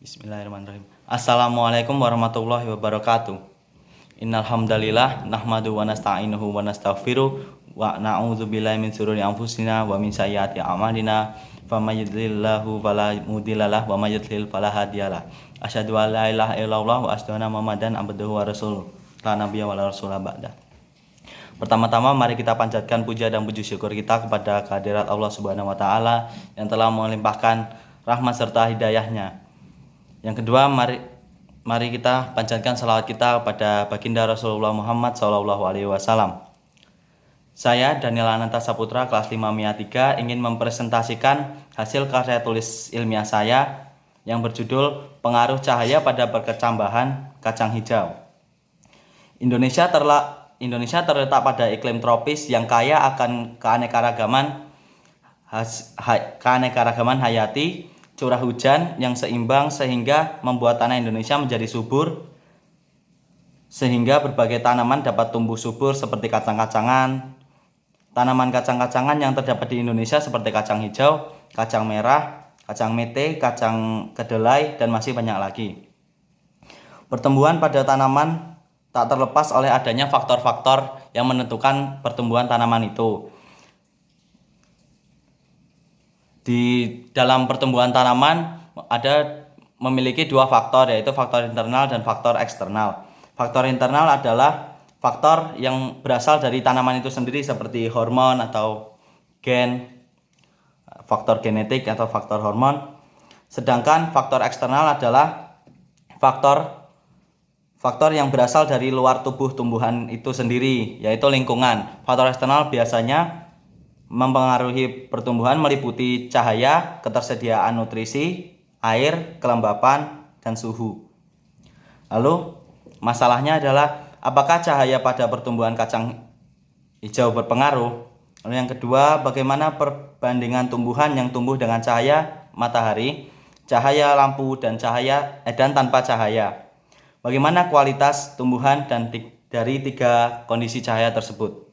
Bismillahirrahmanirrahim. Assalamualaikum warahmatullahi wabarakatuh. Innal hamdalillah nahmadu wa nasta'inuhu wa nastaghfiruh wa na'udzubillahi min syururi anfusina wa min sayyiati a'malina. Faman yahdihillahu fala mudhillalah wa may yudhlil fala hadiyalah. Asyhadu an la ilaha illallah wa asyhadu anna Muhammadan abduhu wa rasuluh. La nabiyya wa la rasula ba'da. Pertama-tama mari kita panjatkan puja dan puji syukur kita kepada kehadirat Allah Subhanahu wa taala yang telah melimpahkan rahmat serta hidayahnya. Yang kedua, mari kita panjatkan salawat kita kepada baginda Rasulullah Muhammad SAW. Saya Daniel Ananta Saputra kelas 5 MIA 3 ingin mempresentasikan hasil karya tulis ilmiah saya yang berjudul Pengaruh Cahaya pada Perkecambahan Kacang Hijau. Indonesia terletak pada iklim tropis yang kaya akan keanekaragaman hayati, curah hujan yang seimbang sehingga membuat tanah Indonesia menjadi subur, sehingga berbagai tanaman dapat tumbuh subur seperti kacang-kacangan. Tanaman kacang-kacangan yang terdapat di Indonesia seperti kacang hijau, kacang merah, kacang mete, kacang kedelai, dan masih banyak lagi. Pertumbuhan pada tanaman tak terlepas oleh adanya faktor-faktor yang menentukan pertumbuhan tanaman itu. Di dalam pertumbuhan tanaman memiliki dua faktor, yaitu faktor internal dan faktor eksternal. Faktor internal adalah faktor yang berasal dari tanaman itu sendiri seperti hormon atau gen, faktor genetik atau faktor hormon. Sedangkan faktor eksternal adalah faktor yang berasal dari luar tubuh tumbuhan itu sendiri, yaitu lingkungan. Faktor eksternal biasanya mempengaruhi pertumbuhan meliputi cahaya, ketersediaan nutrisi, air, kelembapan, dan suhu. Lalu masalahnya adalah apakah cahaya pada pertumbuhan kacang hijau berpengaruh? Lalu yang kedua, bagaimana perbandingan tumbuhan yang tumbuh dengan cahaya matahari, cahaya lampu, dan tanpa cahaya? Bagaimana kualitas tumbuhan dari tiga kondisi cahaya tersebut?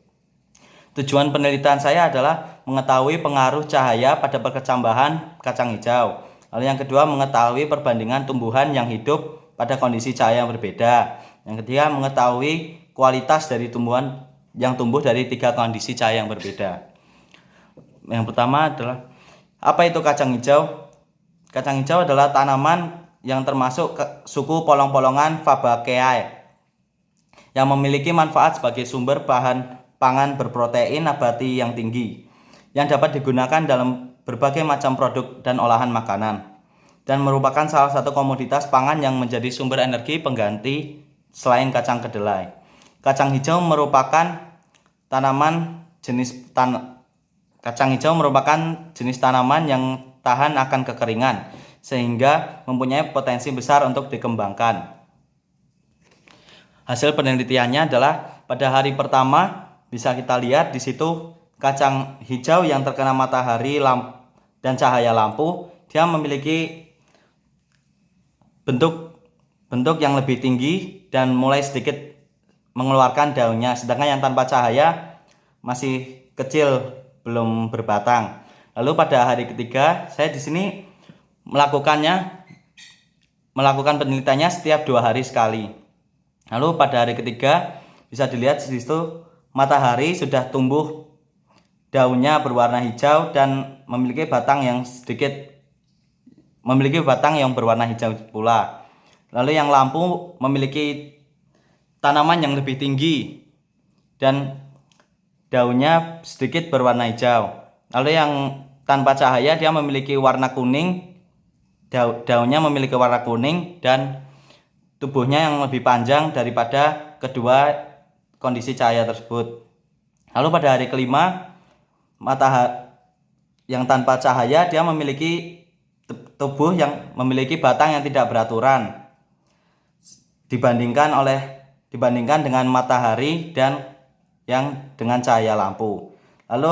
Tujuan penelitian saya adalah mengetahui pengaruh cahaya pada perkecambahan kacang hijau. Lalu yang kedua, mengetahui perbandingan tumbuhan yang hidup pada kondisi cahaya yang berbeda. Yang ketiga, mengetahui kualitas dari tumbuhan yang tumbuh dari tiga kondisi cahaya yang berbeda. Yang pertama adalah, apa itu kacang hijau? Kacang hijau adalah tanaman yang termasuk suku polong-polongan Fabaceae yang memiliki manfaat sebagai sumber bahan pangan berprotein nabati yang tinggi, yang dapat digunakan dalam berbagai macam produk dan olahan makanan, dan merupakan salah satu komoditas pangan yang menjadi sumber energi pengganti selain kacang kedelai. Kacang hijau merupakan jenis tanaman yang tahan akan kekeringan, sehingga mempunyai potensi besar untuk dikembangkan. Hasil penelitiannya adalah pada hari pertama bisa kita lihat di situ kacang hijau yang terkena matahari dan cahaya lampu, dia memiliki bentuk yang lebih tinggi dan mulai sedikit mengeluarkan daunnya, sedangkan yang tanpa cahaya masih kecil, belum berbatang. Lalu pada hari ketiga saya di sini melakukan penelitiannya setiap 2 hari sekali. Lalu pada hari ketiga bisa dilihat di situ matahari sudah tumbuh, daunnya berwarna hijau dan memiliki batang yang berwarna hijau pula. Lalu yang lampu memiliki tanaman yang lebih tinggi dan daunnya sedikit berwarna hijau. Lalu yang tanpa cahaya dia memiliki warna kuning, daunnya memiliki warna kuning dan tubuhnya yang lebih panjang daripada kedua kondisi cahaya tersebut. Lalu pada hari kelima, yang tanpa cahaya dia memiliki tubuh yang memiliki batang yang tidak beraturan dibandingkan dengan matahari dan yang dengan cahaya lampu. Lalu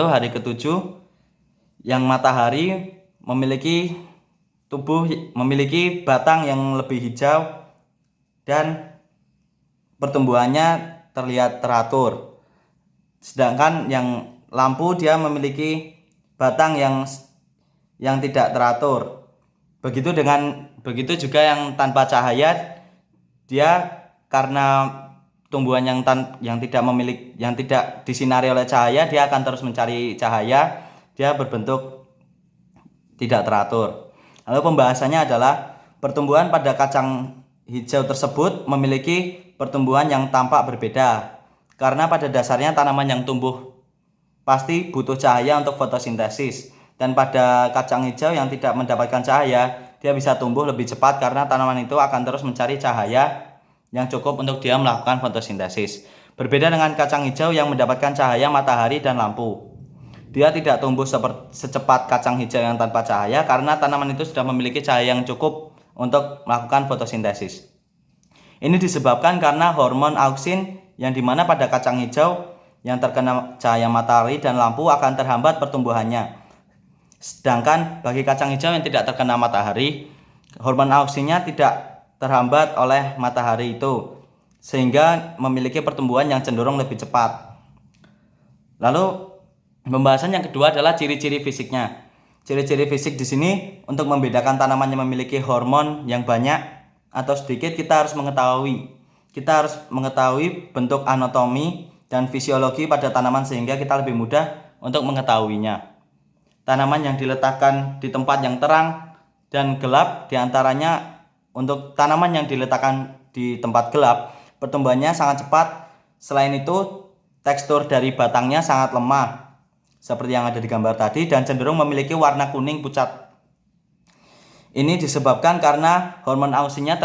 hari ketujuh yang matahari memiliki batang yang lebih hijau dan pertumbuhannya terlihat teratur. Sedangkan yang lampu dia memiliki batang yang tidak teratur. Begitu juga yang tanpa cahaya, dia karena tumbuhan yang tidak disinari oleh cahaya, dia akan terus mencari cahaya, dia berbentuk tidak teratur. Lalu pembahasannya adalah pertumbuhan pada kacang hijau tersebut memiliki pertumbuhan yang tampak berbeda. Karena pada dasarnya tanaman yang tumbuh pasti butuh cahaya untuk fotosintesis. Dan pada kacang hijau yang tidak mendapatkan cahaya, dia bisa tumbuh lebih cepat karena tanaman itu akan terus mencari cahaya yang cukup untuk dia melakukan fotosintesis. Berbeda dengan kacang hijau yang mendapatkan cahaya matahari dan lampu. Dia tidak tumbuh secepat kacang hijau yang tanpa cahaya karena tanaman itu sudah memiliki cahaya yang cukup untuk melakukan fotosintesis. Ini disebabkan karena hormon auksin yang dimana pada kacang hijau yang terkena cahaya matahari dan lampu akan terhambat pertumbuhannya. Sedangkan bagi kacang hijau yang tidak terkena matahari, hormon auksinnya tidak terhambat oleh matahari itu, sehingga memiliki pertumbuhan yang cenderung lebih cepat. Lalu pembahasan yang kedua adalah ciri-ciri fisiknya. Ciri-ciri fisik di sini untuk membedakan tanaman yang memiliki hormon yang banyak atau sedikit, kita harus mengetahui bentuk anatomi dan fisiologi pada tanaman sehingga kita lebih mudah untuk mengetahuinya. Tanaman yang diletakkan di tempat yang terang dan gelap, diantaranya untuk tanaman yang diletakkan di tempat gelap, pertumbuhannya sangat cepat. Selain itu, tekstur dari batangnya sangat lemah, seperti yang ada di gambar tadi, dan cenderung memiliki warna kuning pucat. Ini disebabkan karena hormon auksinnya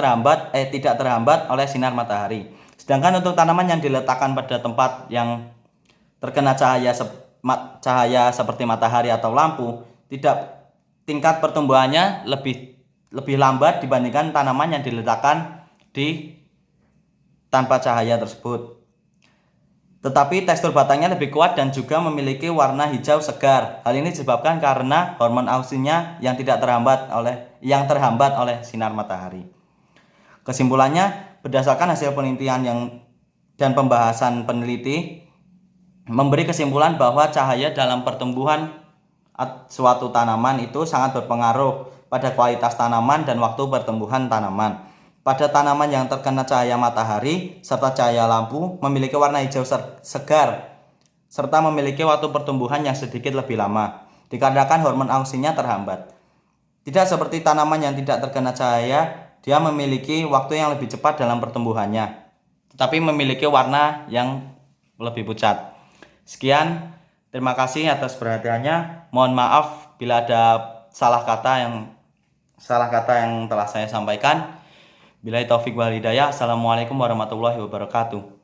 tidak terhambat oleh sinar matahari. Sedangkan untuk tanaman yang diletakkan pada tempat yang terkena cahaya seperti matahari atau lampu, tingkat pertumbuhannya lebih lambat dibandingkan tanaman yang diletakkan di tanpa cahaya tersebut. Tetapi tekstur batangnya lebih kuat dan juga memiliki warna hijau segar. Hal ini disebabkan karena hormon auksinnya yang terhambat oleh sinar matahari. Kesimpulannya, berdasarkan hasil penelitian dan pembahasan peneliti memberi kesimpulan bahwa cahaya dalam pertumbuhan suatu tanaman itu sangat berpengaruh pada kualitas tanaman dan waktu pertumbuhan tanaman. Pada tanaman yang terkena cahaya matahari serta cahaya lampu memiliki warna hijau segar serta memiliki waktu pertumbuhan yang sedikit lebih lama dikarenakan hormon auksinnya terhambat. Tidak seperti tanaman yang tidak terkena cahaya, dia memiliki waktu yang lebih cepat dalam pertumbuhannya, tetapi memiliki warna yang lebih pucat. Sekian, terima kasih atas perhatiannya. Mohon maaf bila ada salah kata yang telah saya sampaikan. Billahi taufik wal hidayah. Assalamualaikum warahmatullahi wabarakatuh.